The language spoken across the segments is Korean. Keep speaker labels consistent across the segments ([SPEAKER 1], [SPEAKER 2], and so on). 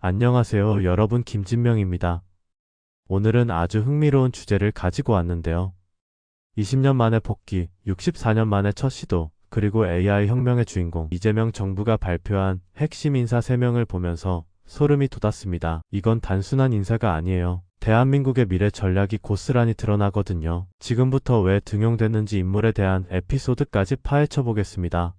[SPEAKER 1] 안녕하세요, 여러분. 김진명입니다. 오늘은 아주 흥미로운 주제를 가지고 왔는데요. 20년 만에 복귀, 64년 만에 첫 시도, 그리고 AI 혁명의 주인공 이재명 정부가 발표한 핵심 인사 3명을 보면서 소름이 돋았습니다. 이건 단순한 인사가 아니에요. 대한민국의 미래 전략이 고스란히 드러나거든요. 지금부터 왜 등용됐는지 인물에 대한 에피소드까지 파헤쳐 보겠습니다.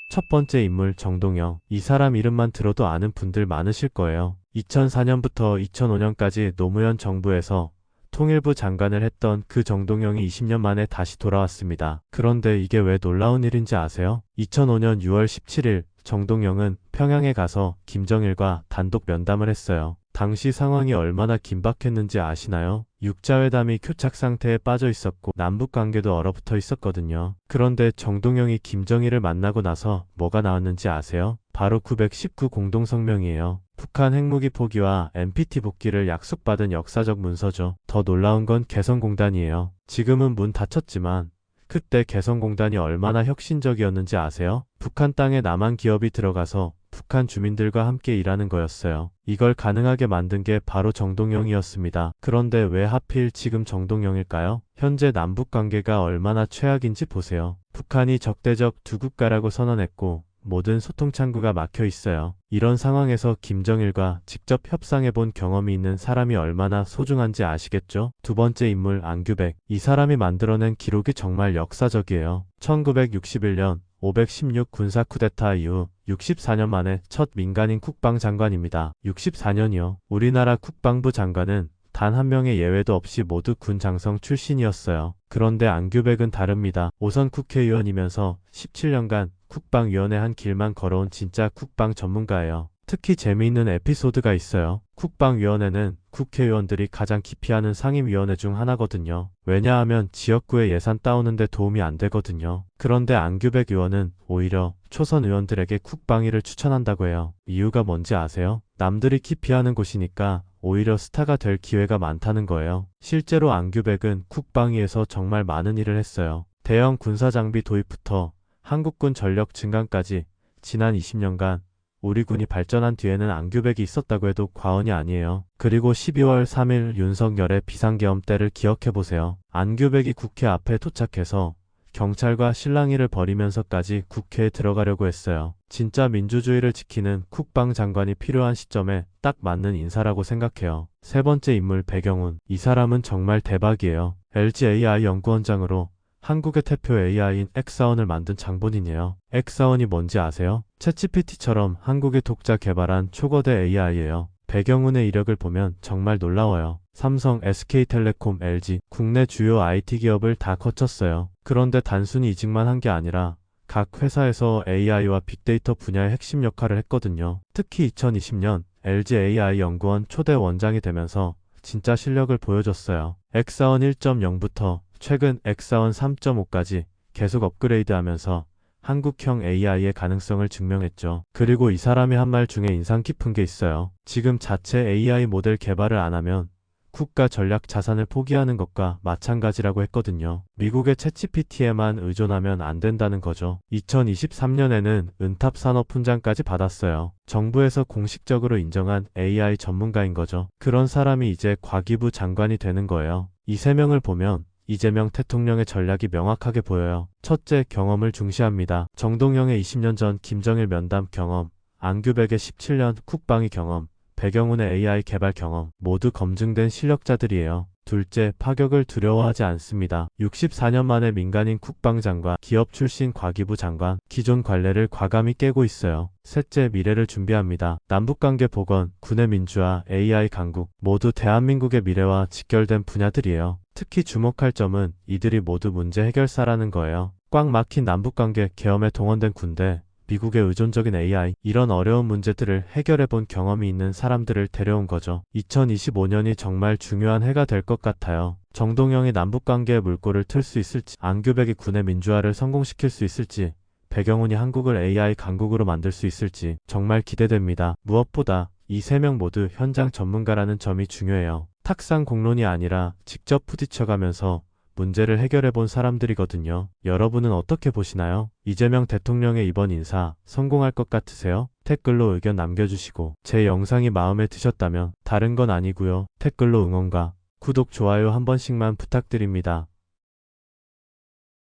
[SPEAKER 1] 첫 번째 인물 정동영. 이 사람 이름만 들어도 아는 분들 많으실 거예요. 2004년부터 2005년까지 노무현 정부에서 통일부 장관을 했던 그 정동영이 20년 만에 다시 돌아왔습니다. 그런데 이게 왜 놀라운 일인지 아세요? 2005년 6월 17일 정동영은 평양에 가서 김정일과 단독 면담을 했어요. 당시 상황이 얼마나 긴박했는지 아시나요? 육자회담이 교착 상태에 빠져 있었고 남북 관계도 얼어붙어 있었거든요. 그런데 정동영이 김정일을 만나고 나서 뭐가 나왔는지 아세요? 바로 919 공동성명이에요. 북한 핵무기 포기와 NPT 복귀를 약속받은 역사적 문서죠. 더 놀라운 건 개성공단이에요. 지금은 문 닫혔지만 그때 개성공단이 얼마나 혁신적이었는지 아세요? 북한 땅에 남한 기업이 들어가서 북한 주민들과 함께 일하는 거였어요. 이걸 가능하게 만든 게 바로 정동영이었습니다. 그런데 왜 하필 지금 정동영일까요? 현재 남북 관계가 얼마나 최악인지 보세요. 북한이 적대적 두 국가라고 선언했고 모든 소통 창구가 막혀 있어요. 이런 상황에서 김정일과 직접 협상해 본 경험이 있는 사람이 얼마나 소중한지 아시겠죠? 두 번째 인물 안규백. 이 사람이 만들어낸 기록이 정말 역사적이에요. 1961년 516 군사 쿠데타 이후 64년 만에 첫 민간인 국방장관입니다. 64년이요. 우리나라 국방부 장관은 단 한 명의 예외도 없이 모두 군 장성 출신이었어요. 그런데 안규백은 다릅니다. 5선 국회의원이면서 17년간 국방위원회 한 길만 걸어온 진짜 국방 전문가예요. 특히 재미있는 에피소드가 있어요. 국방위원회는 국회의원들이 가장 기피하는 상임위원회 중 하나거든요. 왜냐하면 지역구의 예산 따오는데 도움이 안 되거든요. 그런데 안규백 의원은 오히려 초선 의원들에게 국방위를 추천한다고 해요. 이유가 뭔지 아세요? 남들이 기피하는 곳이니까 오히려 스타가 될 기회가 많다는 거예요. 실제로 안규백은 국방위에서 정말 많은 일을 했어요. 대형 군사장비 도입부터 한국군 전력 증강까지 지난 20년간 우리 군이 발전한 뒤에는 안규백이 있었다고 해도 과언이 아니에요. 그리고 12월 3일 윤석열의 비상계엄 때를 기억해보세요. 안규백이 국회 앞에 도착해서 경찰과 실랑이를 벌이면서까지 국회에 들어가려고 했어요. 진짜 민주주의를 지키는 국방장관이 필요한 시점에 딱 맞는 인사라고 생각해요. 세 번째 인물 배경훈. 이 사람은 정말 대박이에요. LG AI 연구원장으로 한국의 대표 AI인 엑사원을 만든 장본인이에요. 엑사원이 뭔지 아세요? 챗GPT처럼 한국의 독자 개발한 초거대 AI예요. 배경훈의 이력을 보면 정말 놀라워요. 삼성, SK텔레콤, LG, 국내 주요 IT 기업을 다 거쳤어요. 그런데 단순히 이직만 한 게 아니라 각 회사에서 AI와 빅데이터 분야의 핵심 역할을 했거든요. 특히 2020년 LG AI 연구원 초대 원장이 되면서 진짜 실력을 보여줬어요. 엑사원 1.0부터 최근 엑사원 3.5까지 계속 업그레이드하면서 한국형 AI의 가능성을 증명했죠. 그리고 이 사람이 한 말 중에 인상 깊은 게 있어요. 지금 자체 AI 모델 개발을 안 하면 국가 전략 자산을 포기하는 것과 마찬가지라고 했거든요. 미국의 챗GPT에만 의존하면 안 된다는 거죠. 2023년에는 은탑 산업 훈장까지 받았어요. 정부에서 공식적으로 인정한 AI 전문가인 거죠. 그런 사람이 이제 과기부 장관이 되는 거예요. 이 3명을 보면 이재명 대통령의 전략이 명확하게 보여요. 첫째, 경험을 중시합니다. 정동영의 20년 전 김정일 면담 경험, 안규백의 17년 국방위 경험, 배경훈의 AI 개발 경험, 모두 검증된 실력자들이에요. 둘째, 파격을 두려워하지 않습니다. 64년 만에 민간인 국방장관, 기업 출신 과기부 장관, 기존 관례를 과감히 깨고 있어요. 셋째, 미래를 준비합니다. 남북관계 복원, 군의 민주화, AI 강국, 모두 대한민국의 미래와 직결된 분야들이에요. 특히 주목할 점은 이들이 모두 문제 해결사라는 거예요. 꽉 막힌 남북관계 계엄에 동원된 군대, 미국의 의존적인 AI, 이런 어려운 문제들을 해결해본 경험이 있는 사람들을 데려온 거죠. 2025년이 정말 중요한 해가 될 것 같아요. 정동영이 남북관계의 물꼬를 틀 수 있을지, 안규백이 군의 민주화를 성공시킬 수 있을지, 배경훈이 한국을 AI 강국으로 만들 수 있을지 정말 기대됩니다. 무엇보다 이 3명 모두 현장 전문가라는 점이 중요해요. 탁상 공론이 아니라 직접 부딪혀가면서 문제를 해결해 본 사람들이거든요. 여러분은 어떻게 보시나요? 이재명 대통령의 이번 인사 성공할 것 같으세요? 댓글로 의견 남겨주시고 제 영상이 마음에 드셨다면 다른 건 아니고요. 댓글로 응원과 구독, 좋아요 한 번씩만 부탁드립니다.